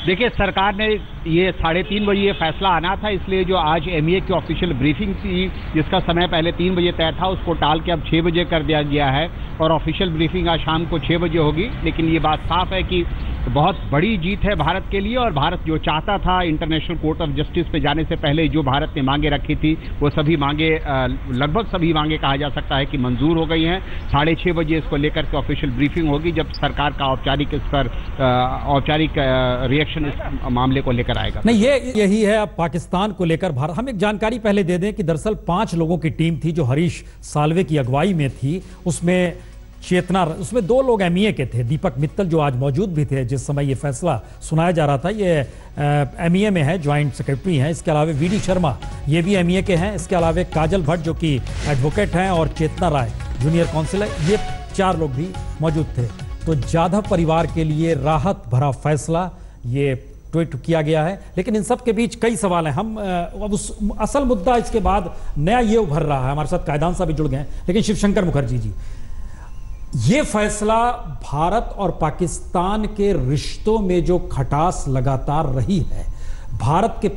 देखिए, सरकार ने ये 3:30 बजे ये फैसला आना था, इसलिए जो आज एमईए की ऑफिशियल ब्रीफिंग थी जिसका समय पहले 3 बजे तय था उसको टाल के अब 6 बजे कर दिया गया है और ऑफिशियल ब्रीफिंग आज शाम को 6 बजे होगी। लेकिन ये बात साफ है कि बहुत बड़ी जीत है भारत के लिए और भारत जो चाहता था इंटरनेशनल कोर्ट ऑफ जस्टिस पे जाने से पहले जो भारत ने मांगे रखी थी वो सभी मांगे, लगभग सभी मांगे कहा जा सकता है कि मंजूर हो गई हैं। 6:30 बजे इसको लेकर के ऑफिशियल ब्रीफिंग होगी जब सरकार का औपचारिक रिएक्शन इस मामले को लेकर आएगा। नहीं, यही है अब पाकिस्तान को लेकर भारत। हम एक जानकारी पहले दे दें कि दरअसल 5 लोगों की टीम थी जो हरीश साल्वे की अगुवाई में थी। उसमें 2 लोग एमईए के थे, दीपक मित्तल जो आज मौजूद भी थे जिस समय ये फैसला सुनाया जा रहा था, ये एमईए में है, ज्वाइंट सेक्रेटरी हैं। इसके अलावा वीडी शर्मा ये भी एमईए के हैं। इसके अलावा काजल भट्ट जो कि एडवोकेट हैं और चेतना राय जूनियर काउंसिल है, ये 4 लोग भी मौजूद थे। तो जाधव परिवार के लिए राहत भरा फैसला ये ट्वीट किया गया है। लेकिन इन सब के बीच कई सवाल हैं। हम अब उस असल मुद्दा इसके बाद नया ये उभर रहा है। हमारे साथ कायदान साहब भी जुड़ गए हैं। लेकिन शिवशंकर मुखर्जी जी, ये फैसला भारत और पाकिस्तान के रिश्तों में जो खटास लगातार रही है, भारत के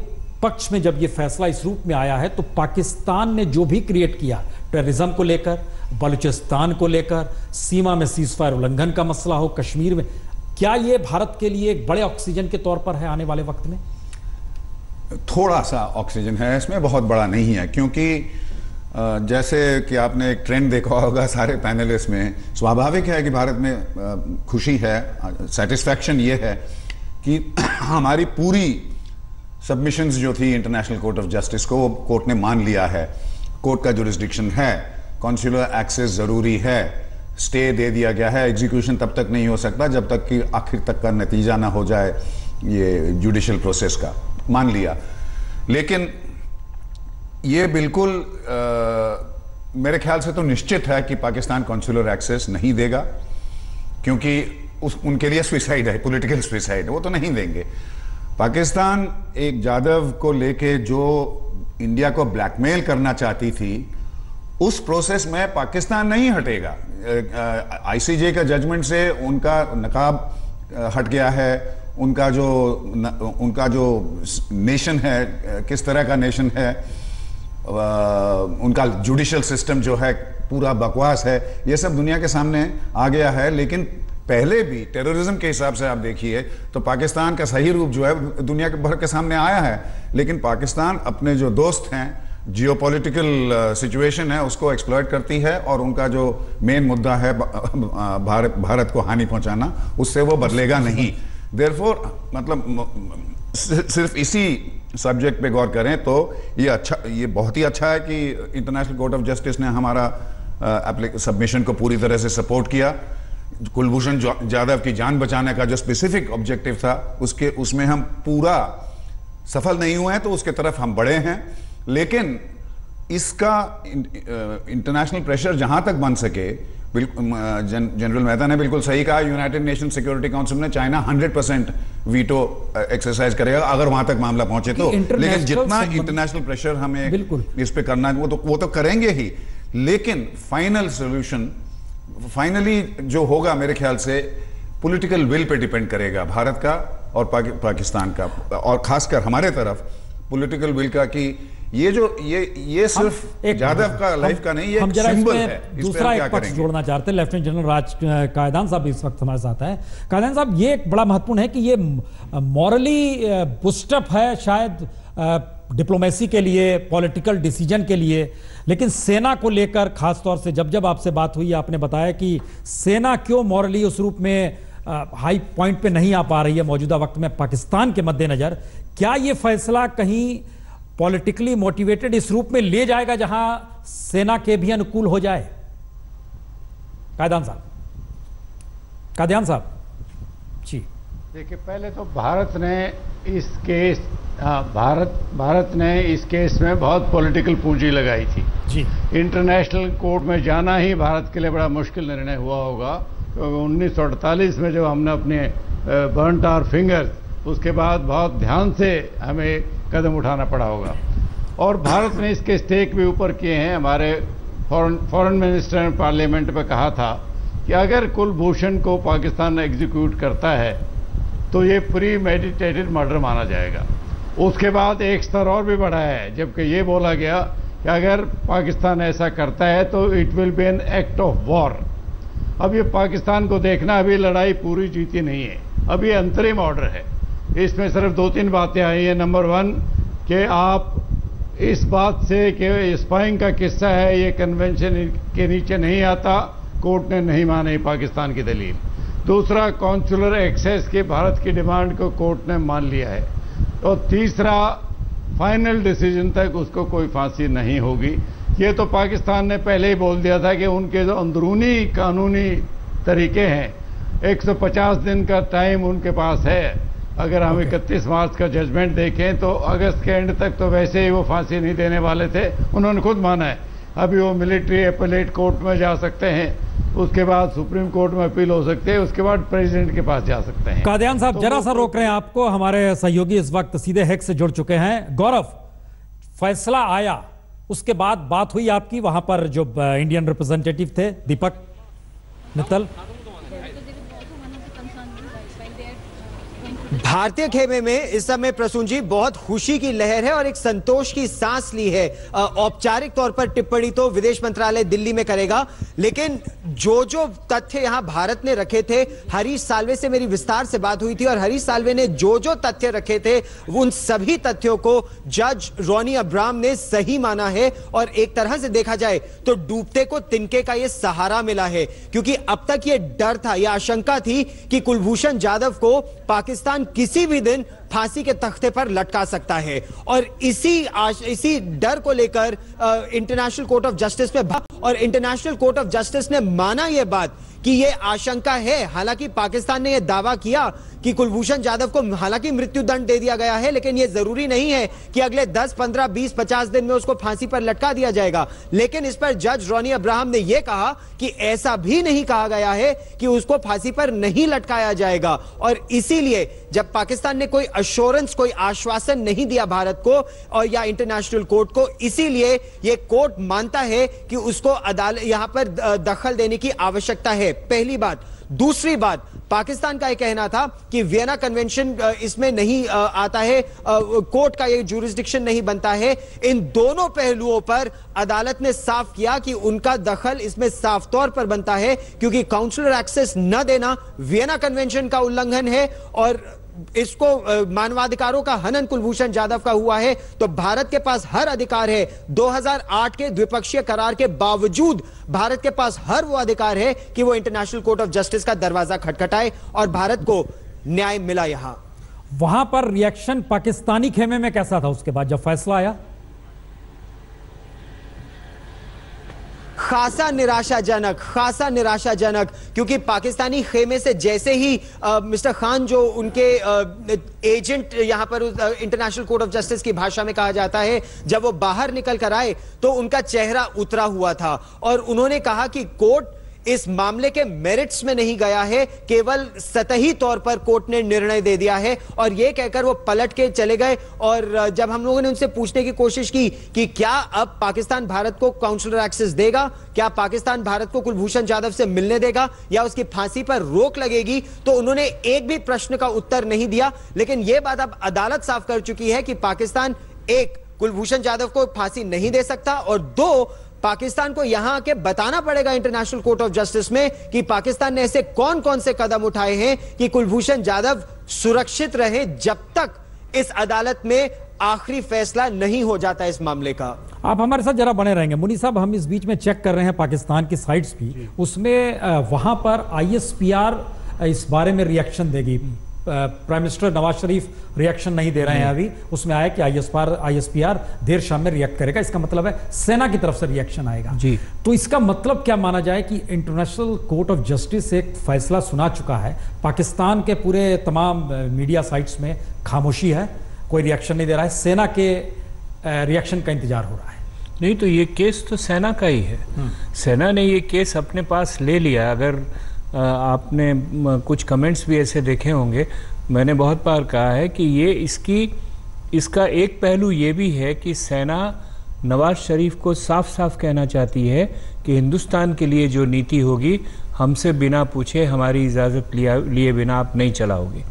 पक्ष में जब ये फैसला इस रूप में आया है तो पाकिस्तान ने जो भी क्रिएट किया टेररिज्म को लेकर, बलूचिस्तान को लेकर, सीमा में सीजफायर उल्लंघन का मसला हो, कश्मीर में, क्या ये भारत के लिए एक बड़े ऑक्सीजन के तौर पर है आने वाले वक्त में? थोड़ा सा ऑक्सीजन है इसमें, बहुत बड़ा नहीं है। क्योंकि जैसे कि आपने एक ट्रेंड देखा होगा सारे पैनलिस्ट में, स्वाभाविक है कि भारत में खुशी है, सेटिस्फैक्शन ये है कि हमारी पूरी सबमिशंस जो थी इंटरनेशनल कोर्ट ऑफ जस्टिस को वो कोर्ट ने मान लिया है। कोर्ट का जुरिस्डिक्शन है, कॉन्सुलर एक्सेस जरूरी है, स्टे दे दिया गया है, एग्जीक्यूशन तब तक नहीं हो सकता जब तक कि आखिर तक का नतीजा ना हो जाए ये जुडिशियल प्रोसेस का, मान लिया। लेकिन ये बिल्कुल मेरे ख्याल से तो निश्चित है कि पाकिस्तान कॉन्सुलर एक्सेस नहीं देगा, क्योंकि उनके लिए सुसाइड है, पॉलिटिकल सुसाइड है, वो तो नहीं देंगे। पाकिस्तान एक जाधव को लेके जो इंडिया को ब्लैकमेल करना चाहती थी उस प्रोसेस में पाकिस्तान नहीं हटेगा। आईसीजे का जजमेंट से उनका नकाब हट गया है, उनका जो नेशन है, किस तरह का नेशन है, उनका जुडिशियल सिस्टम जो है पूरा बकवास है, ये सब दुनिया के सामने आ गया है। लेकिन पहले भी टेररिज्म के हिसाब से आप देखिए तो पाकिस्तान का सही रूप जो है दुनिया के भर के सामने आया है। लेकिन पाकिस्तान अपने जो दोस्त हैं, जियोपॉलिटिकल सिचुएशन है, उसको एक्सप्लॉइट करती है और उनका जो मेन मुद्दा है भारत को हानि पहुंचाना, उससे वो बदलेगा नहीं। देयरफॉर मतलब सिर्फ इसी सब्जेक्ट पे गौर करें तो ये बहुत ही अच्छा है कि इंटरनेशनल कोर्ट ऑफ जस्टिस ने हमारा सबमिशन को पूरी तरह से सपोर्ट किया। कुलभूषण जाधव की जान बचाने का जो स्पेसिफिक ऑब्जेक्टिव था उसमें हम पूरा सफल नहीं हुए हैं, तो उसके तरफ हम बढ़े हैं। लेकिन इसका इंटरनेशनल प्रेशर जहां तक बन सके, जनरल मेहता ने बिल्कुल सही कहा, यूनाइटेड नेशन सिक्योरिटी काउंसिल में चाइना 100% वीटो एक्सरसाइज करेगा अगर वहां तक मामला पहुंचे तो। लेकिन जितना इंटरनेशनल प्रेशर हमें इस पे करना है वो तो करेंगे ही। लेकिन फाइनल सोल्यूशन फाइनली जो होगा मेरे ख्याल से पॉलिटिकल विल पे डिपेंड करेगा, भारत का और पाकिस्तान का, और खासकर हमारे तरफ पॉलिटिकल विल का, कि ये सिर्फ जाधव का लाइफ का नहीं, ये हम जरा सिंबल है। दूसरा एक पक्ष जोड़ना चाहते हैं। लेफ्टिनेंट जनरल राज कायदान साहब इस वक्त हमारे साथ हैं। कायदान साहब, ये एक बड़ा महत्वपूर्ण है कि ये मॉरली बूस्टअप है शायद डिप्लोमेसी के लिए, पॉलिटिकल डिसीजन के लिए। लेकिन सेना को लेकर खासतौर से जब आपसे बात हुई, आपने बताया कि सेना क्यों मॉरली उस रूप में हाई पॉइंट पे नहीं आ पा रही है मौजूदा वक्त में पाकिस्तान के मद्देनजर। क्या ये फैसला कहीं पॉलिटिकली मोटिवेटेड इस रूप में ले जाएगा जहां सेना के भी अनुकूल हो जाए? कायदान साहब जी। देखिए, पहले तो भारत ने इस केस में बहुत पॉलिटिकल पूंजी लगाई थी जी। इंटरनेशनल कोर्ट में जाना ही भारत के लिए बड़ा मुश्किल निर्णय हुआ होगा, क्योंकि 1948 में जब हमने अपने बर्न्ट आवर फिंगर्स, उसके बाद बहुत ध्यान से हमें कदम उठाना पड़ा होगा। और भारत ने इसके स्टेक भी ऊपर किए हैं। हमारे फॉरेन मिनिस्टर ने पार्लियामेंट में कहा था कि अगर कुलभूषण को पाकिस्तान एग्जीक्यूट करता है तो ये प्री मेडिटेटेड मर्डर माना जाएगा। उसके बाद एक स्तर और भी बढ़ाया है, जबकि ये बोला गया कि अगर पाकिस्तान ऐसा करता है तो it will B an act of war. अब ये पाकिस्तान को देखना, अभी लड़ाई पूरी जीती नहीं है, अभी अंतरिम ऑर्डर है। इसमें सिर्फ 2-3 बातें आई हैं। नंबर 1 कि आप इस बात से कि स्पाइंग का किस्सा है, ये कन्वेंशन के नीचे नहीं आता, कोर्ट ने नहीं मानी पाकिस्तान की दलील। दूसरा, कॉन्सुलर एक्सेस की भारत की डिमांड को कोर्ट ने मान लिया है। और तीसरा, फाइनल डिसीजन तक उसको कोई फांसी नहीं होगी। ये तो पाकिस्तान ने पहले ही बोल दिया था कि उनके जो अंदरूनी कानूनी तरीके हैं, 150 दिन का टाइम उनके पास है। अगर हम 31 मार्च का जजमेंट देखें तो अगस्त के एंड तक तो वैसे ही वो फांसी नहीं देने वाले थे, उन्होंने खुद माना है। अभी वो मिलिट्री अपीलेट कोर्ट में जा सकते हैं, उसके बाद सुप्रीम कोर्ट में अपील हो सकते हैं, उसके बाद प्रेसिडेंट के पास जा सकते हैं। कादियान साहब, जरा सा रोक रहे हैं आपको, हमारे सहयोगी इस वक्त सीधे हैक से जुड़ चुके हैं। गौरव, फैसला आया, उसके बाद बात हुई आपकी वहां पर जो इंडियन रिप्रेजेंटेटिव थे दीपक मित्तल? भारतीय खेमे में इस समय प्रसून जी बहुत खुशी की लहर है और एक संतोष की सांस ली है। औपचारिक तौर पर टिप्पणी तो विदेश मंत्रालय दिल्ली में करेगा, लेकिन जो जो तथ्य यहां भारत ने रखे थे, हरीश साल्वे से मेरी विस्तार से बात हुई थी और हरीश साल्वे ने जो जो तथ्य रखे थे उन सभी तथ्यों को जज रोनी अब्राहम ने सही माना है। और एक तरह से देखा जाए तो डूबते को तिनके का यह सहारा मिला है, क्योंकि अब तक यह डर था, यह आशंका थी कि कुलभूषण जाधव को पाकिस्तान किसी भी दिन फांसी के तख्ते पर लटका सकता है। और इसी डर को लेकर इंटरनेशनल कोर्ट ऑफ जस्टिस में और इंटरनेशनल कोर्ट ऑफ जस्टिस ने माना यह बात कि यह आशंका है। हालांकि पाकिस्तान ने यह दावा किया कि कुलभूषण जाधव को हालांकि मृत्यु दंड दे दिया गया है, लेकिन यह जरूरी नहीं है कि अगले 10, 15, 20, 50 दिन में उसको फांसी पर लटका दिया जाएगा। लेकिन इस पर जज रोनी अब्राहम ने यह कहा कि ऐसा भी नहीं कहा गया है कि उसको फांसी पर नहीं लटकाया जाएगा। और इसीलिए जब पाकिस्तान ने कोई अश्योरेंस, कोई आश्वासन नहीं दिया भारत को और या इंटरनेशनल कोर्ट को, इसीलिए यह कोर्ट मानता है कि उसको अदालत यहां पर दखल देने की आवश्यकता है। पहली बात। दूसरी बात, पाकिस्तान का यह कहना था कि वियना कन्वेंशन इसमें नहीं आता है, कोर्ट का यह जुरिस्डिक्शन नहीं बनता है। इन दोनों पहलुओं पर अदालत ने साफ किया कि उनका दखल इसमें साफ तौर पर बनता है, क्योंकि काउंसलर एक्सेस न देना वियना कन्वेंशन का उल्लंघन है और इसको मानवाधिकारों का हनन कुलभूषण जाधव का हुआ है। तो भारत के पास हर अधिकार है, 2008 के द्विपक्षीय करार के बावजूद भारत के पास हर वो अधिकार है कि वो इंटरनेशनल कोर्ट ऑफ जस्टिस का दरवाजा खटखटाए और भारत को न्याय मिला। यहां वहां पर रिएक्शन पाकिस्तानी खेमे में कैसा था उसके बाद जब फैसला आया? खासा निराशाजनक, क्योंकि पाकिस्तानी खेमे से जैसे ही मिस्टर खान, जो उनके एजेंट यहां पर इंटरनेशनल कोर्ट ऑफ जस्टिस की भाषा में कहा जाता है, जब वो बाहर निकल कर आए तो उनका चेहरा उतरा हुआ था और उन्होंने कहा कि कोर्ट इस मामले के मेरिट्स में नहीं गया है, केवल सतही तौर पर कोर्ट ने निर्णय दे दिया है। और यह कहकर वो पलट के चले गए। और जब हम लोगों ने उनसे पूछने की कोशिश की कि क्या अब पाकिस्तान भारत को काउंसलर एक्सेस देगा, क्या पाकिस्तान भारत को कुलभूषण जाधव से मिलने देगा या उसकी फांसी पर रोक लगेगी, तो उन्होंने एक भी प्रश्न का उत्तर नहीं दिया। लेकिन यह बात अब अदालत साफ कर चुकी है कि पाकिस्तान, एक, कुलभूषण जाधव को फांसी नहीं दे सकता और दो, पाकिस्तान को यहां आके बताना पड़ेगा इंटरनेशनल कोर्ट ऑफ जस्टिस में कि पाकिस्तान ने ऐसे कौन कौन से कदम उठाए हैं कि कुलभूषण जाधव सुरक्षित रहे जब तक इस अदालत में आखिरी फैसला नहीं हो जाता इस मामले का। आप हमारे साथ जरा बने रहेंगे मुनी साहब, हम इस बीच में चेक कर रहे हैं पाकिस्तान की साइट्स भी, उसमें वहां पर ISPR इस बारे में रिएक्शन देगी। Prime minister Nawaz Sharif reaction नहीं दे रहे हैं अभी, उसमें आया कि ISPR देर शाम में रिएक्ट करेगा। इसका मतलब है सेना की तरफ से रिएक्शन आएगा जी। तो इसका मतलब क्या माना जाए कि इंटरनेशनल कोर्ट ऑफ जस्टिस एक फैसला सुना चुका है, पाकिस्तान के पूरे तमाम मीडिया साइट्स में खामोशी है, कोई रिएक्शन नहीं दे रहा है, सेना के रिएक्शन का इंतजार हो रहा है? नहीं, तो ये केस तो सेना का ही है। सेना ने ये केस अपने पास ले लिया। अगर आपने कुछ कमेंट्स भी ऐसे देखे होंगे, मैंने बहुत बार कहा है कि ये इसका एक पहलू ये भी है कि सेना नवाज शरीफ को साफ साफ कहना चाहती है कि हिंदुस्तान के लिए जो नीति होगी हमसे बिना पूछे, हमारी इजाज़त लिए बिना आप नहीं चलाओगे।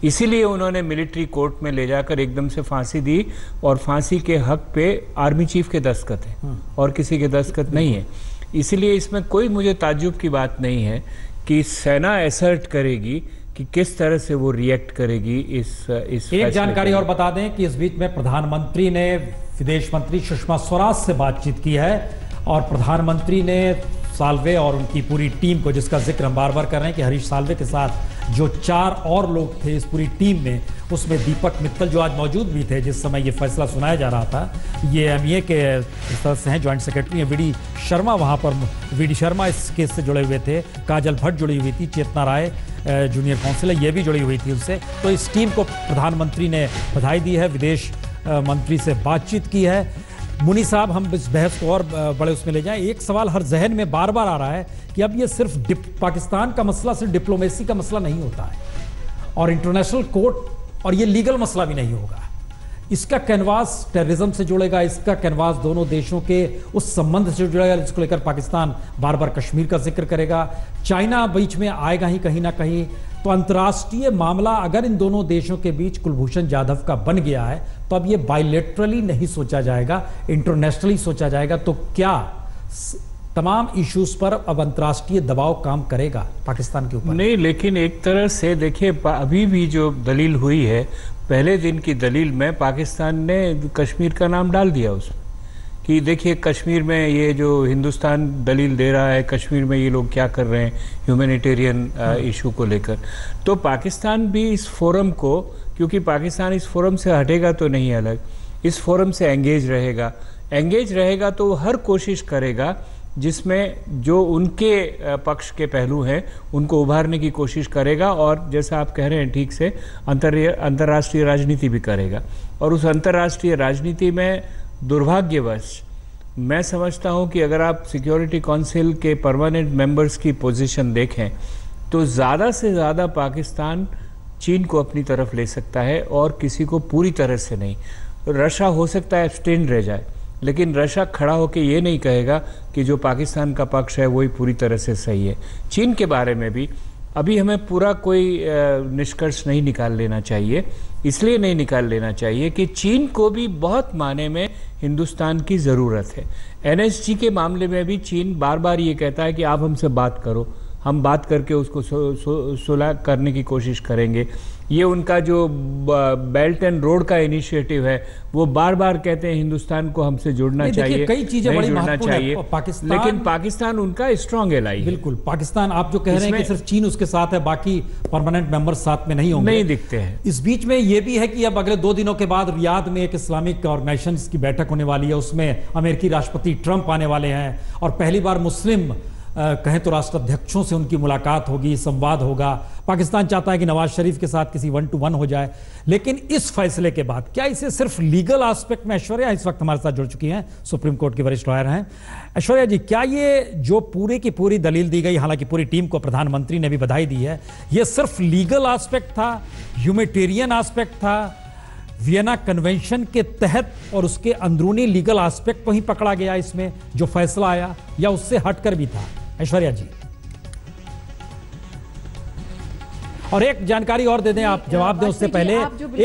इसीलिए उन्होंने मिलिट्री कोर्ट में ले जाकर एकदम से फांसी दी, और फांसी के हक पे आर्मी चीफ के दस्तखत है और किसी के दस्तखत नहीं है। इसीलिए इसमें कोई मुझे ताज्जुब की बात नहीं है कि सेना असर्ट करेगी कि किस तरह से वो रिएक्ट करेगी इस एक जानकारी और बता दें कि इस बीच में प्रधानमंत्री ने विदेश मंत्री सुषमा स्वराज से बातचीत की है, और प्रधानमंत्री ने साल्वे और उनकी पूरी टीम को, जिसका जिक्र हम बार बार कर रहे हैं कि हरीश साल्वे के साथ जो 4 और लोग थे इस पूरी टीम में, उसमें दीपक मित्तल जो आज मौजूद भी थे जिस समय ये फैसला सुनाया जा रहा था, ये एमईए के सदस्य हैं, ज्वाइंट सेक्रेटरी हैं वीडी शर्मा, वहाँ पर वीडी शर्मा इस केस से जुड़े हुए थे, काजल भट्ट जुड़ी हुई थी, चेतना राय जूनियर काउंसिलर ये भी जुड़ी हुई थी उससे। तो इस टीम को प्रधानमंत्री ने बधाई दी है, विदेश मंत्री से बातचीत की है। मुनी साहब, हम इस बहस को और बड़े उसमें ले जाएं। एक सवाल हर जहन में बार बार आ रहा है कि अब ये सिर्फ पाकिस्तान का मसला सिर्फ डिप्लोमेसी का मसला नहीं होता है, और इंटरनेशनल कोर्ट और ये लीगल मसला भी नहीं होगा। इसका कैनवास टेररिज्म से जुड़ेगा, इसका कैनवास दोनों देशों के उस संबंध से जुड़ेगा जिसको लेकर पाकिस्तान बार बार कश्मीर का जिक्र करेगा, चाइना बीच में आएगा ही कहीं ना कहीं। तो अंतर्राष्ट्रीय मामला अगर इन दोनों देशों के बीच कुलभूषण जाधव का बन गया है तो अब ये बायलैटरली नहीं सोचा जाएगा, इंटरनेशनली सोचा जाएगा। तो क्या तमाम इश्यूज पर अब अंतर्राष्ट्रीय दबाव काम करेगा पाकिस्तान के ऊपर? नहीं, लेकिन एक तरह से देखिए, अभी भी जो दलील हुई है, पहले दिन की दलील में पाकिस्तान ने कश्मीर का नाम डाल दिया उसमें कि देखिए कश्मीर में ये जो हिंदुस्तान दलील दे रहा है, कश्मीर में ये लोग क्या कर रहे हैं ह्यूमैनिटेरियन इशू को लेकर। तो पाकिस्तान भी इस फोरम को, क्योंकि पाकिस्तान इस फोरम से हटेगा तो नहीं अलग, इस फोरम से एंगेज रहेगा तो वो हर कोशिश करेगा जिसमें जो उनके पक्ष के पहलू हैं उनको उभारने की कोशिश करेगा, और जैसा आप कह रहे हैं ठीक से अंतर्राष्ट्रीय राजनीति भी करेगा। और उस अंतर्राष्ट्रीय राजनीति में दुर्भाग्यवश मैं समझता हूं कि अगर आप सिक्योरिटी काउंसिल के परमानेंट मेंबर्स की पोजीशन देखें तो ज़्यादा से ज़्यादा पाकिस्तान चीन को अपनी तरफ ले सकता है, और किसी को पूरी तरह से नहीं। रशिया हो सकता है एब्सटेन रह जाए, लेकिन रशिया खड़ा होकर ये नहीं कहेगा कि जो पाकिस्तान का पक्ष है वही पूरी तरह से सही है। चीन के बारे में भी अभी हमें पूरा कोई निष्कर्ष नहीं निकाल लेना चाहिए, इसलिए नहीं निकाल लेना चाहिए कि चीन को भी बहुत माने में हिंदुस्तान की ज़रूरत है। एनएसजी के मामले में भी चीन बार बार ये कहता है कि आप हमसे बात करो, हम बात करके उसको सुलह करने की कोशिश करेंगे। ये उनका जो बेल्ट एंड रोड का इनिशिएटिव है वो बार बार कहते हैं हिंदुस्तान को हमसे जुड़ना चाहिए, कई चीजें बड़ी महत्वपूर्ण है, लेकिन पाकिस्तान उनका स्ट्रांग एलाई है। बिल्कुल, पाकिस्तान आप जो कह रहे हैं कि सिर्फ चीन उसके साथ है, बाकी परमानेंट मेंबर साथ में नहीं होंगे, नहीं दिखते हैं। इस बीच में ये भी है कि अब अगले 2 दिनों के बाद रियाद में एक इस्लामिक ऑर्गेनाइजेशन की बैठक होने वाली है, उसमें अमेरिकी राष्ट्रपति ट्रंप आने वाले हैं, और पहली बार मुस्लिम कहें तो राष्ट्राध्यक्षों से उनकी मुलाकात होगी, संवाद होगा। पाकिस्तान चाहता है कि नवाज शरीफ के साथ किसी 1-to-1 हो जाए, लेकिन इस फैसले के बाद क्या इसे सिर्फ लीगल एस्पेक्ट में, ऐश्वर्या इस वक्त हमारे साथ जुड़ चुकी हैं, सुप्रीम कोर्ट की वरिष्ठ लॉयर हैं। ऐश्वर्या जी, क्या ये जो पूरी की पूरी दलील दी गई, हालांकि पूरी टीम को प्रधानमंत्री ने भी बधाई दी है, ये सिर्फ लीगल एस्पेक्ट था, ह्यूमैनिटेरियन एस्पेक्ट था, वियना कन्वेंशन के तहत और उसके अंदरूनी लीगल एस्पेक्ट को ही पकड़ा गया इसमें जो फैसला आया, या उससे हटकर भी था? ऐश्वर्या जी, और एक जानकारी और दे दें, आप जवाब दें उससे पहले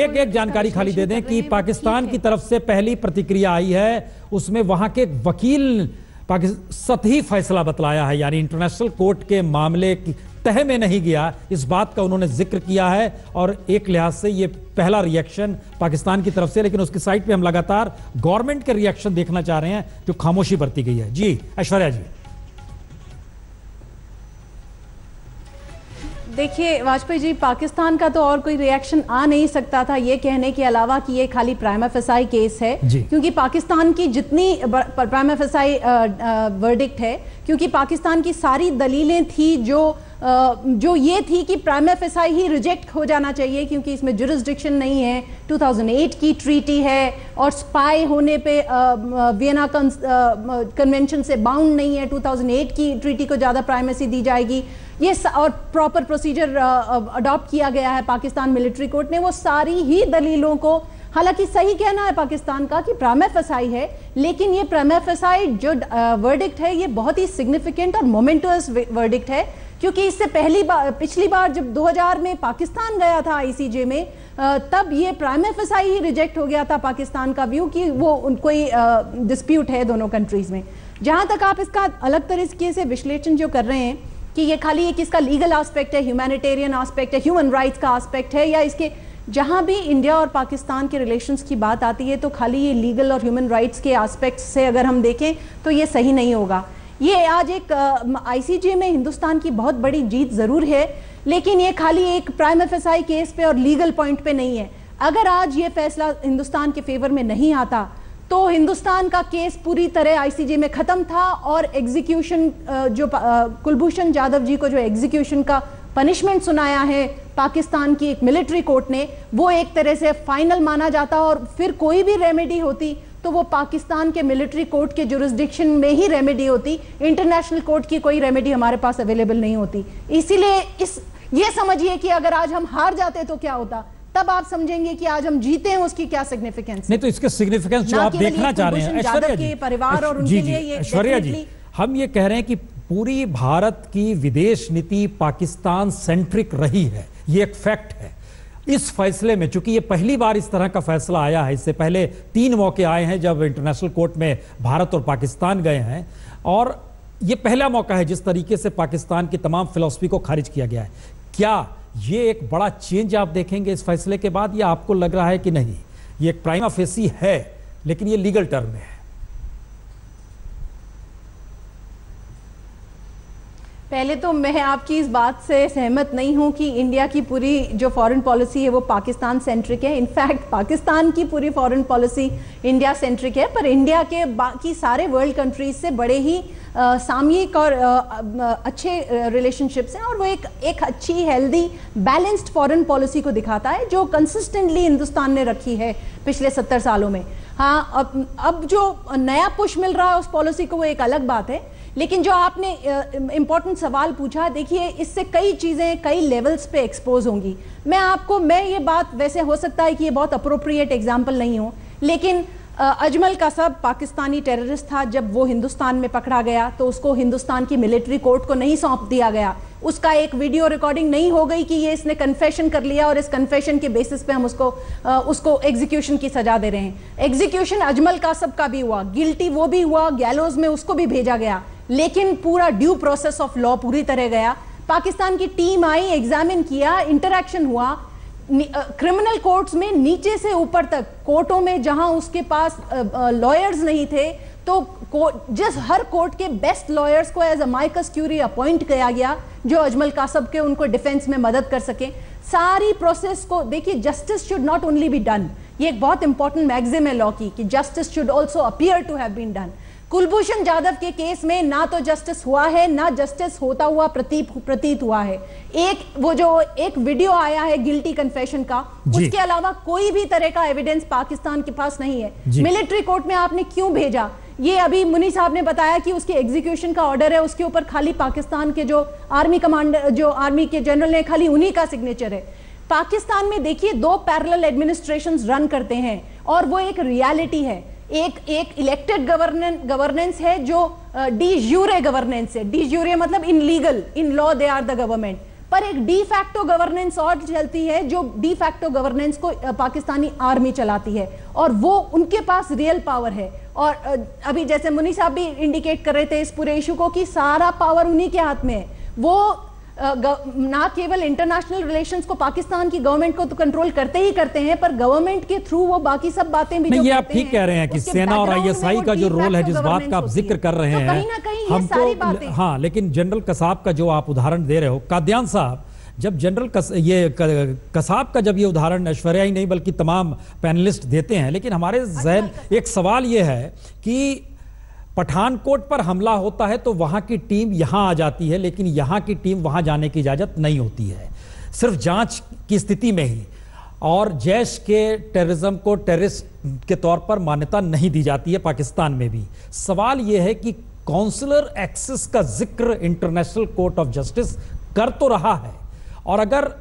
एक जानकारी खाली दे दें कि पाकिस्तान की तरफ से पहली प्रतिक्रिया आई है, उसमें वहां के वकील सतही फैसला बतलाया है, यानी इंटरनेशनल कोर्ट के मामले की तह में नहीं गया, इस बात का उन्होंने जिक्र किया है। और एक लिहाज से ये पहला रिएक्शन पाकिस्तान की तरफ से, लेकिन उसकी साइट पे हम लगातार गवर्नमेंट के रिएक्शन देखना चाह रहे हैं जो खामोशी बरती गई है। जी ऐश्वर्या जी। देखिए वाजपेयी जी, पाकिस्तान का तो और कोई रिएक्शन आ नहीं सकता था ये कहने के अलावा कि ये खाली प्राइमा फेसाई केस है, क्योंकि पाकिस्तान की जितनी प्राइमा फेसाई वर्डिक्ट है, क्योंकि पाकिस्तान की सारी दलीलें थी जो ये थी कि प्राइमा फेसाई ही रिजेक्ट हो जाना चाहिए, क्योंकि इसमें जुरिस्डिक्शन नहीं है, 2008 की ट्रीटी है, और स्पाई होने पे वियना कन्वेंशन से बाउंड नहीं है, 2008 की ट्रीटी को ज़्यादा प्राइमेसी दी जाएगी, ये और प्रॉपर प्रोसीजर अडॉप्ट किया गया है पाकिस्तान मिलिट्री कोर्ट ने। वो सारी ही दलीलों को, हालांकि सही कहना है पाकिस्तान का कि प्राइमा फेसाई है, लेकिन ये प्राइमा फेसाई जो वर्डिक्ट है ये बहुत ही सिग्निफिकेंट और मोमेंटस वर्डिक्ट है, क्योंकि इससे पिछली बार जब 2000 में पाकिस्तान गया था आईसीजे में, तब ये प्राइमा फेसाई ही रिजेक्ट हो गया था पाकिस्तान का व्यू कि वो कोई डिस्प्यूट है दोनों कंट्रीज में। जहां तक आप इसका अलग तरीके से विश्लेषण जो कर रहे हैं कि ये खाली एक इसका लीगल एस्पेक्ट है, ह्यूमैनिटेरियन एस्पेक्ट है, ह्यूमन राइट्स का एस्पेक्ट है, या इसके जहां भी इंडिया और पाकिस्तान के रिलेशंस की बात आती है तो खाली ये लीगल और ह्यूमन राइट्स के एस्पेक्ट से अगर हम देखें तो ये सही नहीं होगा। ये आज एक आईसीजे में हिंदुस्तान की बहुत बड़ी जीत जरूर है, लेकिन ये खाली एक प्राइमा फेसाई केस पे और लीगल पॉइंट पे नहीं है। अगर आज ये फैसला हिंदुस्तान के फेवर में नहीं आता तो हिंदुस्तान का केस पूरी तरह आईसीजे में खत्म था और एग्जीक्यूशन जो कुलभूषण जाधव जी को जो एग्जीक्यूशन का पनिशमेंट सुनाया है पाकिस्तान की एक मिलिट्री कोर्ट ने, वो एक तरह से फाइनल माना जाता और फिर कोई भी रेमेडी होती तो वो पाकिस्तान के मिलिट्री कोर्ट के जुरिस्डिक्शन में ही रेमेडी होती। इंटरनेशनल कोर्ट की कोई रेमेडी हमारे पास अवेलेबल नहीं होती। इसीलिए ये समझिए कि अगर आज हम हार जाते तो क्या होता, तब आप समझेंगे कि आज हम जीते हैं उसकी क्या सिग्निफिकेंस। नहीं तो इसके सिग्निफिकेंस जो आप देखना चाह रहे हैं ऐश्वर्या जी, परिवार और उनके लिए ये ऐश्वर्या जी, हम ये कह रहे हैं कि पूरी भारत की विदेश नीति पाकिस्तान सेंट्रिक रही है, ये एक फैक्ट है। इस फैसले में चूंकि ये पहली बार इस तरह का फैसला आया है, इससे पहले 3 मौके आए हैं जब इंटरनेशनल कोर्ट में भारत और पाकिस्तान गए हैं, और ये पहला मौका है जिस तरीके से पाकिस्तान की तमाम फिलॉसफी को खारिज किया गया है। क्या ये एक बड़ा चेंज आप देखेंगे इस फैसले के बाद, या आपको लग रहा है कि नहीं ये एक प्राइमा फेसी है लेकिन ये लीगल टर्म में है? पहले तो मैं आपकी इस बात से सहमत नहीं हूं कि इंडिया की पूरी जो फॉरेन पॉलिसी है वो पाकिस्तान सेंट्रिक है। इनफैक्ट पाकिस्तान की पूरी फॉरेन पॉलिसी इंडिया सेंट्रिक है, पर इंडिया के बाकी सारे वर्ल्ड कंट्रीज से बड़े ही सामयिक और अच्छे रिलेशनशिप्स हैं, और वो एक अच्छी हेल्दी बैलेंस्ड फॉरेन पॉलिसी को दिखाता है जो कंसिस्टेंटली हिंदुस्तान ने रखी है पिछले 70 सालों में। हाँ, अब जो नया पुश मिल रहा है उस पॉलिसी को वो एक अलग बात है, लेकिन जो आपने इंपॉर्टेंट सवाल पूछा, देखिए इससे कई चीज़ें कई लेवल्स पे एक्सपोज होंगी। मैं ये बात, वैसे हो सकता है कि ये बहुत अप्रोप्रिएट एग्जाम्पल नहीं हो, लेकिन अजमल कसब पाकिस्तानी टेररिस्ट था। जब वो हिंदुस्तान में पकड़ा गया तो उसको हिंदुस्तान की मिलिट्री कोर्ट को नहीं सौंप दिया गया, उसका एक वीडियो रिकॉर्डिंग नहीं हो गई कि ये इसने कन्फेशन कर लिया और इस कन्फेशन के बेसिस पे हम उसको एग्जीक्यूशन की सजा दे रहे हैं। एग्जीक्यूशन अजमल कसब का भी हुआ, गिल्टी वो भी हुआ, गैलोज में उसको भी भेजा गया, लेकिन पूरा ड्यू प्रोसेस ऑफ लॉ पूरी तरह गया। पाकिस्तान की टीम आई, एग्जामिन किया, इंटरैक्शन हुआ क्रिमिनल कोर्ट्स में नीचे से ऊपर तक, कोर्टों में जहां उसके पास लॉयर्स नहीं थे तो हर कोर्ट के बेस्ट लॉयर्स को एज अमाइकस क्यूरी अपॉइंट किया गया जो अजमल कसब के उनको डिफेंस में मदद कर सके। सारी प्रोसेस को देखिए, justice should not only be done, ये एक बहुत इंपॉर्टेंट मैग्जिम है लॉ की कि justice should also appear to have been done. Kulbhushan Jadhav के केस में ना तो जस्टिस हुआ है, ना जस्टिस होता हुआ प्रतीत हुआ है। एक वीडियो आया है गिल्टी कन्फेशन का, उसके अलावा कोई भी तरह का एविडेंस पाकिस्तान के पास नहीं है। मिलिट्री कोर्ट में आपने क्यों भेजा? ये अभी मुनी साहब ने बताया कि उसके एग्जीक्यूशन का ऑर्डर है, उसके ऊपर खाली पाकिस्तान के जो आर्मी कमांडर, जो आर्मी के जनरल है, खाली उन्हीं का सिग्नेचर है। पाकिस्तान में देखिए 2 पैरेलल एडमिनिस्ट्रेशंस रन करते हैं और वो एक रियलिटी है। एक इलेक्टेड गवर्नेंस है जो डी यूरे गवर्नेंस है। डी यूरे मतलब in legal, in law they are the government, पर एक डी फैक्टो गवर्नेंस और चलती है जो डी फैक्टो गवर्नेंस को पाकिस्तानी आर्मी चलाती है और वो उनके पास रियल पावर है। और अभी जैसे मुनी साहब भी इंडिकेट कर रहे थे इस पूरे इशू को कि सारा पावर उन्हीं के हाथ में है। वो ना केवल इंटरनेशनल रिलेशंस को पाकिस्तान की गवर्नमेंट को तो कंट्रोल करते ही करते हैं, पर गवर्नमेंट के थ्रू वो बाकी सब बातें भी ये आप ठीक कह रहे हैं कि सेना और आईएसआई का जो रोल है, जिस बात का आप जिक्र कर रहे हैं, कहीं ना कहीं ये सारी बातें। हाँ, लेकिन जनरल कसाब का जो आप उदाहरण दे रहे हो, कादियान साहब, जब जनरल कसाब का जब ये उदाहरण ऐश्वर्या ही नहीं बल्कि तमाम पैनलिस्ट देते हैं, लेकिन हमारे जहन एक सवाल ये है कि पठानकोट पर हमला होता है तो वहां की टीम यहां आ जाती है, लेकिन यहां की टीम वहां जाने की इजाजत नहीं होती है, सिर्फ जांच की स्थिति में ही। और जैश के टेररिज्म को टेररिस्ट के तौर पर मान्यता नहीं दी जाती है पाकिस्तान में भी। सवाल यह है कि काउंसलर एक्सेस का जिक्र इंटरनेशनल कोर्ट ऑफ जस्टिस कर तो रहा है, और अगर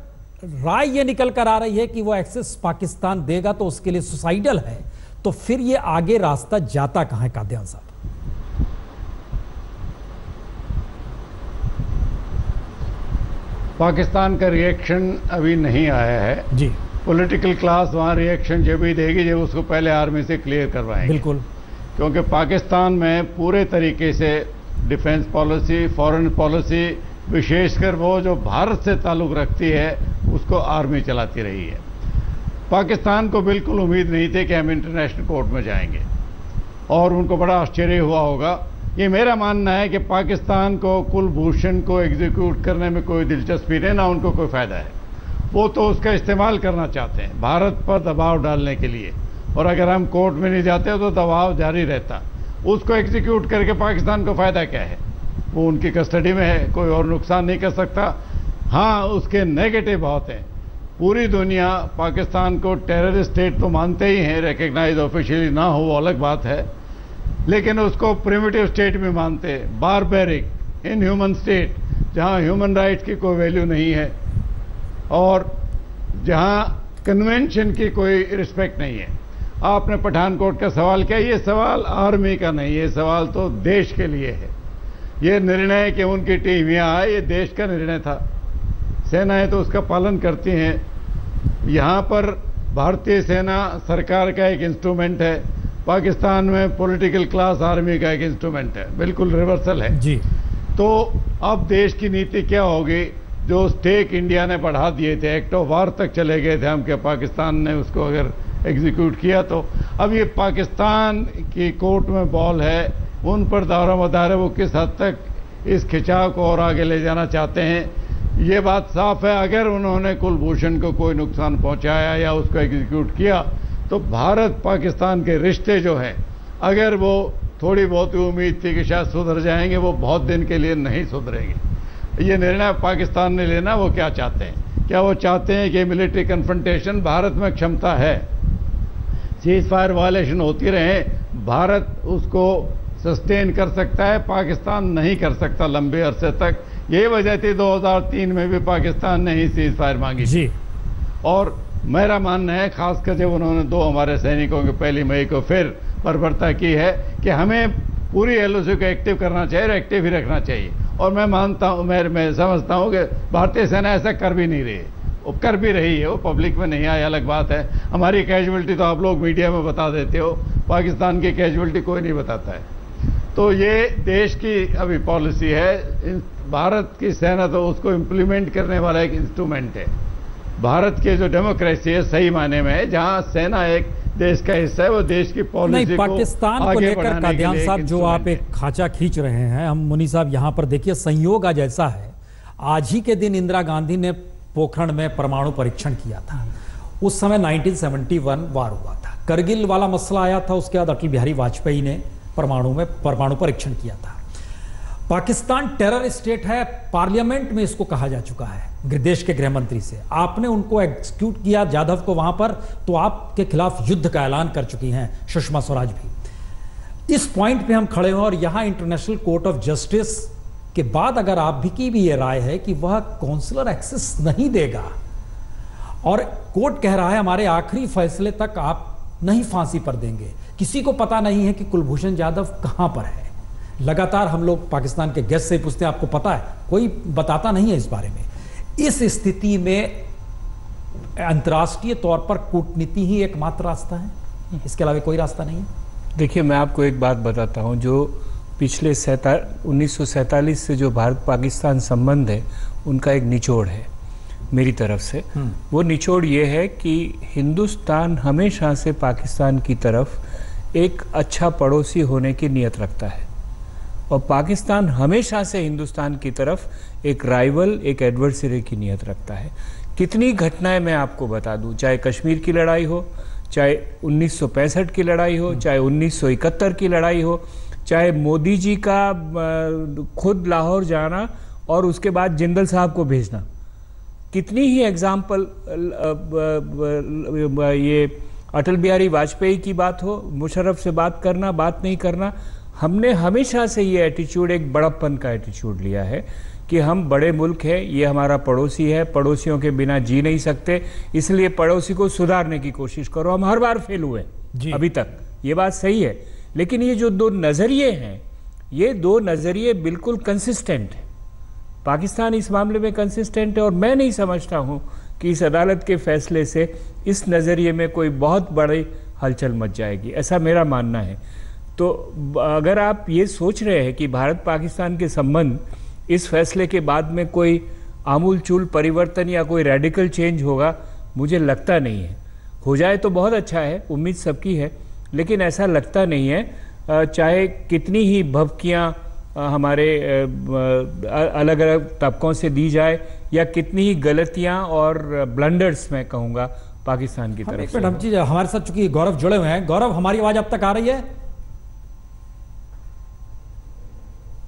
राय यह निकल कर आ रही है कि वो एक्सेस पाकिस्तान देगा तो उसके लिए सुसाइडल है, तो फिर ये आगे रास्ता जाता कहां है कादियान साहब? पाकिस्तान का रिएक्शन अभी नहीं आया है जी। पॉलिटिकल क्लास वहाँ रिएक्शन जब भी देगी जब उसको पहले आर्मी से क्लियर करवाएंगे। बिल्कुल, क्योंकि पाकिस्तान में पूरे तरीके से डिफेंस पॉलिसी, फॉरेन पॉलिसी, विशेषकर वो जो भारत से ताल्लुक़ रखती है उसको आर्मी चलाती रही है। पाकिस्तान को बिल्कुल उम्मीद नहीं थी कि हम इंटरनेशनल कोर्ट में जाएंगे और उनको बड़ा आश्चर्य हुआ होगा। ये मेरा मानना है कि पाकिस्तान को कुलभूषण को एग्जीक्यूट करने में कोई दिलचस्पी नहीं, ना उनको कोई फ़ायदा है। वो तो उसका इस्तेमाल करना चाहते हैं भारत पर दबाव डालने के लिए, और अगर हम कोर्ट में नहीं जाते तो दबाव जारी रहता। उसको एग्जीक्यूट करके पाकिस्तान को फ़ायदा क्या है? वो उनकी कस्टडी में है, कोई और नुकसान नहीं कर सकता। हाँ, उसके नेगेटिव बहुत हैं। पूरी दुनिया पाकिस्तान को टेररिस्ट स्टेट तो मानते ही हैं, रिकग्नाइज ऑफिशियली ना हो वो अलग बात है, लेकिन उसको प्रिमिटिव स्टेट भी मानते हैं, बारबेरिक, इनह्यूमन स्टेट, जहाँ ह्यूमन राइट्स की कोई वैल्यू नहीं है और जहाँ कन्वेंशन की कोई रिस्पेक्ट नहीं है। आपने पठानकोट का सवाल किया, ये सवाल आर्मी का नहीं है, सवाल तो देश के लिए है। ये निर्णय कि उनकी टीम यहाँ आए, ये देश का निर्णय था। सेनाएं तो उसका पालन करती हैं। यहाँ पर भारतीय सेना सरकार का एक इंस्ट्रूमेंट है, पाकिस्तान में पॉलिटिकल क्लास आर्मी का एक इंस्ट्रूमेंट है, बिल्कुल रिवर्सल है जी। तो अब देश की नीति क्या होगी? जो स्टेक इंडिया ने बढ़ा दिए थे, एक्ट ऑफ वार तक चले गए थे हम, क्या पाकिस्तान ने उसको अगर एग्जीक्यूट किया तो अब ये पाकिस्तान की कोर्ट में बॉल है, उन पर दारो मदार है वो किस हद तक इस खिंचाव को और आगे ले जाना चाहते हैं। ये बात साफ है, अगर उन्होंने कुलभूषण को कोई नुकसान पहुंचाया या उसको एग्जीक्यूट किया तो भारत पाकिस्तान के रिश्ते जो हैं, अगर वो थोड़ी बहुत उम्मीद थी कि शायद सुधर जाएंगे, वो बहुत दिन के लिए नहीं सुधरेंगे। ये निर्णय पाकिस्तान ने लेना, वो क्या चाहते हैं? क्या वो चाहते हैं कि मिलिट्री कन्फ्रंटेशन, भारत में क्षमता है, सीज फायर वायलेशन होती रहे, भारत उसको सस्टेन कर सकता है, पाकिस्तान नहीं कर सकता लंबे अरसे तक। यही वजह थी 2003 में भी पाकिस्तान ने ही सीज फायर मांगी जी। और मेरा मानना है, खासकर जब उन्होंने 2 हमारे सैनिकों की 1 मई को फिर बर्बरता की है, कि हमें पूरी एलओसी को एक्टिव करना चाहिए और एक्टिव ही रखना चाहिए। और मैं मानता हूँ, मैं समझता हूँ कि भारतीय सेना ऐसा कर भी नहीं रही है, वो कर भी रही है, वो पब्लिक में नहीं आए अलग बात है। हमारी कैजुअल्टी तो आप लोग मीडिया में बता देते हो, पाकिस्तान की कैजुअल्टी कोई नहीं बताता है। तो ये देश की अभी पॉलिसी है। भारत की सेना तो उसको इम्प्लीमेंट करने वाला एक इंस्ट्रूमेंट है। भारत के जो डेमोक्रेसी है सही मायने में है, जहां सेना एक देश का हिस्सा है, वो देश की पॉलिसी नहीं, पाकिस्तान को लेकर कादियान साहब जो आप एक खांचा खींच रहे हैं, हम मुनी साहब यहाँ पर देखिए, संयोग आज ऐसा है, आज ही के दिन इंदिरा गांधी ने पोखरण में परमाणु परीक्षण किया था। उस समय 1971 वार हुआ था, करगिल वाला मसला आया था, उसके बाद अटल बिहारी वाजपेयी ने परमाणु परीक्षण किया था। पाकिस्तान टेरर स्टेट है, पार्लियामेंट में इसको कहा जा चुका है देश के गृह मंत्री से। आपने उनको एग्जीक्यूट किया जाधव को वहां पर, तो आपके खिलाफ युद्ध का ऐलान कर चुकी हैं सुषमा स्वराज भी। इस पॉइंट पे हम खड़े हैं और यहां इंटरनेशनल कोर्ट ऑफ जस्टिस के बाद अगर आप भी की भी ये राय है कि वह काउंसलर एक्सेस नहीं देगा और कोर्ट कह रहा है हमारे आखिरी फैसले तक आप नहीं फांसी पर देंगे, किसी को पता नहीं है कि कुलभूषण जाधव कहां पर है। लगातार हम लोग पाकिस्तान के गेस्ट से पूछते हैं, आपको पता है? कोई बताता नहीं है इस बारे में। इस स्थिति में अंतर्राष्ट्रीय तौर पर कूटनीति ही एकमात्र रास्ता है, इसके अलावा कोई रास्ता नहीं है। देखिए, मैं आपको एक बात बताता हूं, जो पिछले 1947 से जो भारत पाकिस्तान संबंध है, उनका एक निचोड़ है मेरी तरफ से। वो निचोड़ ये है कि हिंदुस्तान हमेशा से पाकिस्तान की तरफ एक अच्छा पड़ोसी होने की नीयत रखता है और पाकिस्तान हमेशा से हिंदुस्तान की तरफ एक राइवल, एक एडवर्सरी की नीयत रखता है। कितनी घटनाएं मैं आपको बता दूं, चाहे कश्मीर की लड़ाई हो, चाहे 1965 की लड़ाई हो, चाहे 1971 की लड़ाई हो, चाहे मोदी जी का खुद लाहौर जाना और उसके बाद जिंदल साहब को भेजना, कितनी ही एग्जाम्पल, ये अटल बिहारी वाजपेयी की बात हो, मुशर्रफ से बात करना, बात नहीं करना, हमने हमेशा से ये एटीट्यूड, एक बड़प्पन का एटीट्यूड लिया है कि हम बड़े मुल्क हैं, ये हमारा पड़ोसी है, पड़ोसियों के बिना जी नहीं सकते, इसलिए पड़ोसी को सुधारने की कोशिश करो। हम हर बार फेल हुए अभी तक, ये बात सही है। लेकिन ये जो 2 नज़रिए हैं, ये 2 नज़रिए बिल्कुल कंसिस्टेंट है। पाकिस्तान इस मामले में कंसिस्टेंट है और मैं नहीं समझता हूँ कि इस अदालत के फैसले से इस नज़रिए में कोई बहुत बड़ी हलचल मच जाएगी, ऐसा मेरा मानना है। तो अगर आप ये सोच रहे हैं कि भारत पाकिस्तान के संबंध इस फैसले के बाद में कोई आमूलचूल परिवर्तन या कोई रेडिकल चेंज होगा, मुझे लगता नहीं है। हो जाए तो बहुत अच्छा है, उम्मीद सबकी है, लेकिन ऐसा लगता नहीं है। चाहे कितनी ही भभकियाँ हमारे अलग अलग तबकों से दी जाए या कितनी ही गलतियाँ और ब्लंडर्स मैं कहूँगा पाकिस्तान की तरफ से। हमारे साथ चूंकि गौरव जुड़े हुए हैं, गौरव हमारी आवाज़ अब तक आ रही है?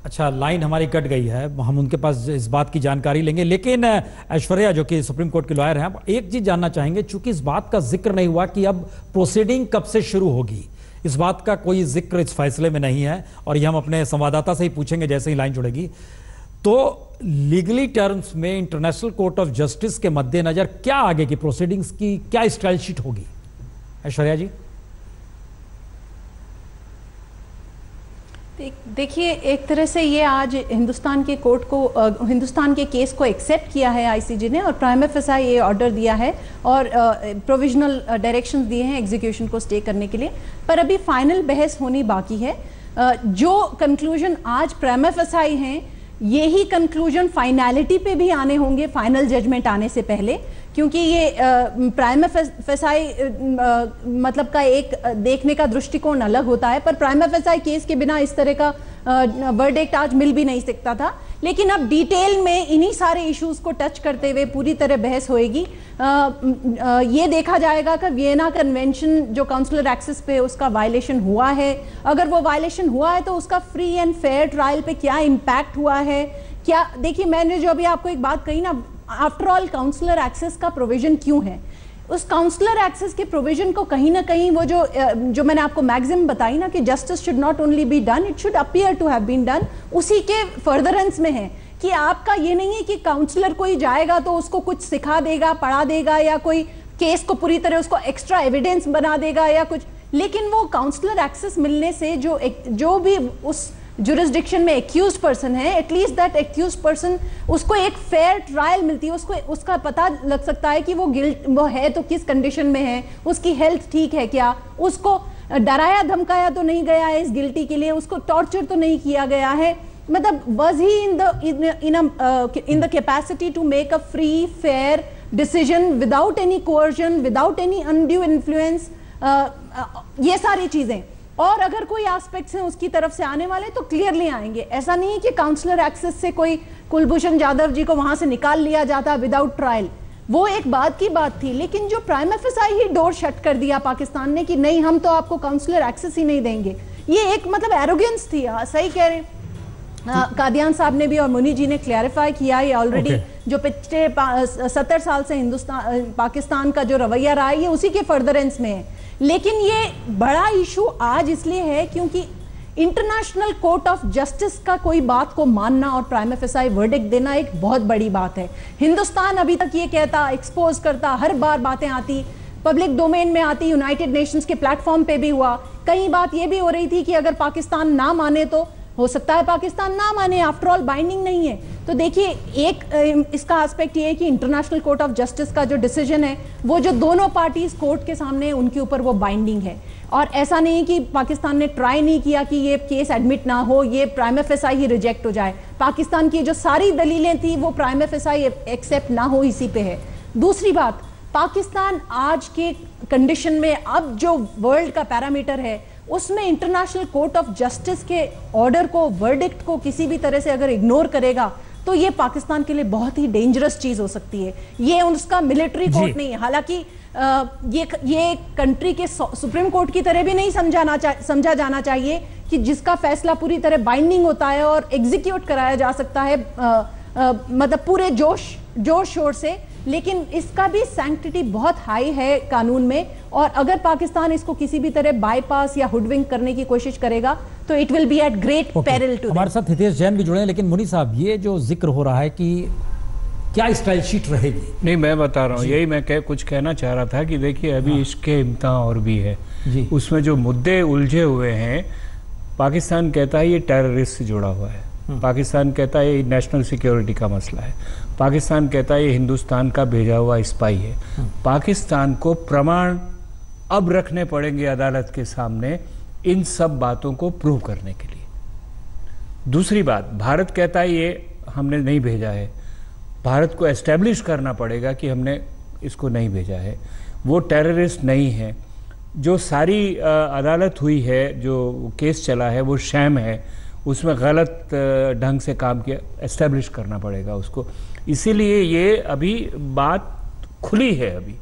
अच्छा, लाइन हमारी कट गई है, हम उनके पास इस बात की जानकारी लेंगे। लेकिन ऐश्वर्या जो कि सुप्रीम कोर्ट के लॉयर हैं, एक चीज जानना चाहेंगे, चूंकि इस बात का जिक्र नहीं हुआ कि अब प्रोसीडिंग कब से शुरू होगी, इस बात का कोई जिक्र इस फैसले में नहीं है और ये हम अपने संवाददाता से ही पूछेंगे जैसे ही लाइन जुड़ेगी। तो लीगली टर्म्स में इंटरनेशनल कोर्ट ऑफ जस्टिस के मद्देनजर क्या आगे की प्रोसीडिंग्स की क्या स्टाइल शीट होगी, ऐश्वर्या जी? देखिए, एक तरह से ये आज हिंदुस्तान के कोर्ट को हिंदुस्तान के केस को एक्सेप्ट किया है आईसीजे ने और प्राइमा फेसाई ये ऑर्डर दिया है और प्रोविजनल डायरेक्शंस दिए हैं एग्जीक्यूशन को स्टे करने के लिए, पर अभी फाइनल बहस होनी बाकी है। जो कंक्लूजन आज प्राइमा फेसाई हैं, यही कंक्लूजन फाइनलिटी पे भी आने होंगे फाइनल जजमेंट आने से पहले, क्योंकि ये प्राइमा फेसाई मतलब का एक देखने का दृष्टिकोण अलग होता है, पर प्राइमा फेसाई केस के बिना इस तरह का वर्डिक्ट आज मिल भी नहीं सकता था। लेकिन अब डिटेल में इन्हीं सारे इश्यूज को टच करते हुए पूरी तरह बहस होएगी। ये देखा जाएगा कि वियना कन्वेंशन जो काउंसलर एक्सेस पे उसका वायलेशन हुआ है, अगर वो वायलेशन हुआ है तो उसका फ्री एंड फेयर ट्रायल पे क्या इम्पैक्ट हुआ है। क्या देखिए, मैंने जो अभी आपको एक बात कही ना, आफ्टर ऑल काउंसलर एक्सेस का प्रोविजन क्यों है, उस काउंसलर एक्सेस के प्रोविजन को कहीं ना कहीं वो जो मैंने आपको मैक्सिमम बताई ना कि justice should not only be done, it should appear to have been done, उसी के फर्दरेंस में है कि आपका ये नहीं है कि काउंसलर कोई जाएगा तो उसको कुछ सिखा देगा, पढ़ा देगा या कोई केस को पूरी तरह उसको एक्स्ट्रा एविडेंस बना देगा या कुछ, लेकिन वो काउंसलर एक्सेस मिलने से जो भी उस जुरिस्डिक्शन में एक्यूज पर्सन है, एटलीस्ट दैट एक्यूज पर्सन उसको एक फेयर ट्रायल मिलती है, उसको उसका पता लग सकता है कि वो है तो किस कंडीशन में है, उसकी हेल्थ ठीक है क्या, उसको डराया धमकाया तो नहीं गया है इस गिल्टी के लिए, उसको टॉर्चर तो नहीं किया गया है, मतलब was he in the capacity to make a free fair decision without any coercion, without any undue influence, ये सारी चीजें। और अगर कोई एस्पेक्ट्स हैं उसकी तरफ से आने वाले तो क्लियरली आएंगे। ऐसा नहीं है कि काउंसलर एक्सेस से कोई कुलभूषण जाधव जी को वहां से निकाल लिया जाता विदाउट ट्रायल, वो एक बात की बात थी, लेकिन जो प्राइमा फेसाई ही डोर शट कर दिया पाकिस्तान ने कि नहीं हम तो आपको काउंसलर एक्सेस ही नहीं देंगे, ये एक मतलब एरोगेंस थी। सही कह रहे कादियान साहब ने भी और मुनी जी ने क्लैरिफाई किया, ये ऑलरेडी जो पिछले 70 साल से पाकिस्तान का जो रवैया रहा है ये उसी के फर्दरेंस में है। लेकिन ये बड़ा इशू आज इसलिए है क्योंकि इंटरनेशनल कोर्ट ऑफ जस्टिस का कोई बात को मानना और प्राइमा फेसाई वर्डिक्ट देना एक बहुत बड़ी बात है। हिंदुस्तान अभी तक ये कहता, एक्सपोज करता, हर बार बातें आती, पब्लिक डोमेन में आती, यूनाइटेड नेशंस के प्लेटफॉर्म पे भी हुआ, कई बात ये भी हो रही थी कि अगर पाकिस्तान ना माने तो हो सकता है पाकिस्तान ना माने, आफ्टर ऑल बाइंडिंग नहीं है। तो देखिए, एक इसका एस्पेक्ट ये है कि इंटरनेशनल कोर्ट ऑफ जस्टिस का जो डिसीजन है वो जो दोनों पार्टीज कोर्ट के सामने उनके ऊपर वो बाइंडिंग है, और ऐसा नहीं कि पाकिस्तान ने ट्राई नहीं किया कि ये केस एडमिट ना हो, ये प्राइमा फेसाई ही रिजेक्ट हो जाए। पाकिस्तान की जो सारी दलीलें थी वो प्राइमा फेसाई एक्सेप्ट ना हो इसी पे है। दूसरी बात, पाकिस्तान आज के कंडीशन में अब जो वर्ल्ड का पैरामीटर है उसमें इंटरनेशनल कोर्ट ऑफ जस्टिस के ऑर्डर को, वर्डिक्ट को किसी भी तरह से अगर इग्नोर करेगा तो ये पाकिस्तान के लिए बहुत ही डेंजरस चीज हो सकती है। ये उसका मिलिट्री कोर्ट नहीं है, हालांकि ये कंट्री के सुप्रीम कोर्ट की तरह भी नहीं समझा जाना चाहिए कि जिसका फैसला पूरी तरह बाइंडिंग होता है और एग्जीक्यूट कराया जा सकता है मतलब पूरे जोर शोर से, लेकिन इसका भी सैंक्टिटी बहुत हाई है कानून में, और अगर पाकिस्तान इसको किसी भी तरह बाईपास या हुडविंग करने की कोशिश करेगा तो it will be at great peril too. हमारे साथ हितेश जैन भी जुड़े हैं, लेकिन मुनी साहब ये जो जिक्र हो रहा है कि क्या स्टाइल शीट रहेगी? नहीं, मैं बता रहा हूँ, यही मैं कुछ कहना चाह रहा था कि देखिए अभी इसके इम्तिहान और भी है, उसमें जो मुद्दे उलझे हुए हैं, पाकिस्तान कहता है ये टेररिस्ट से जुड़ा हुआ है, पाकिस्तान कहता है ये नेशनल सिक्योरिटी का मसला है, पाकिस्तान कहता है ये हिंदुस्तान का भेजा हुआ स्पाई है। पाकिस्तान को प्रमाण अब रखने पड़ेंगे अदालत के सामने इन सब बातों को प्रूव करने के लिए। दूसरी बात, भारत कहता है ये हमने नहीं भेजा है, भारत को एस्टेब्लिश करना पड़ेगा कि हमने इसको नहीं भेजा है, वो टेररिस्ट नहीं है। जो सारी अदालत हुई है, जो केस चला है, वो शैम है, उसमें गलत ढंग से काम किया, एस्टेब्लिश करना पड़ेगा उसको। इसीलिए ये अभी बात खुली है अभी,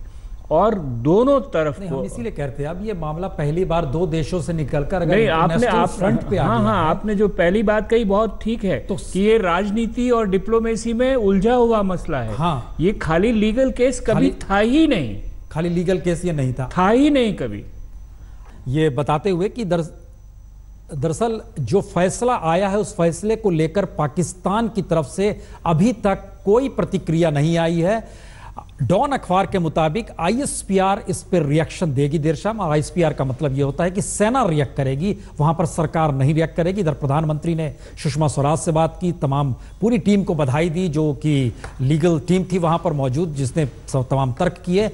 और दोनों तरफ हम इसीलिए कहते हैं अब ये मामला पहली बार दो देशों से निकलकर अगर नहीं, आप फ्रंट पे आपने जो पहली बात कही बहुत ठीक है तो कि ये राजनीति और डिप्लोमेसी में उलझा हुआ मसला है। हाँ, ये खाली लीगल केस कभी था ही नहीं, खाली लीगल केस ये नहीं था ही नहीं कभी। ये बताते हुए कि दरअसल जो फैसला आया है उस फैसले को लेकर पाकिस्तान की तरफ से अभी तक कोई प्रतिक्रिया नहीं आई है। डॉन अखबार के मुताबिक आईएसपीआर इस पर रिएक्शन देगी देर शाम। आईएसपीआर का मतलब यह होता है कि सेना रिएक्ट करेगी, वहां पर सरकार नहीं रिएक्ट करेगी। इधर प्रधानमंत्री ने सुषमा स्वराज से बात की, तमाम पूरी टीम को बधाई दी जो कि लीगल टीम थी वहां पर मौजूद, जिसने तमाम तर्क किए।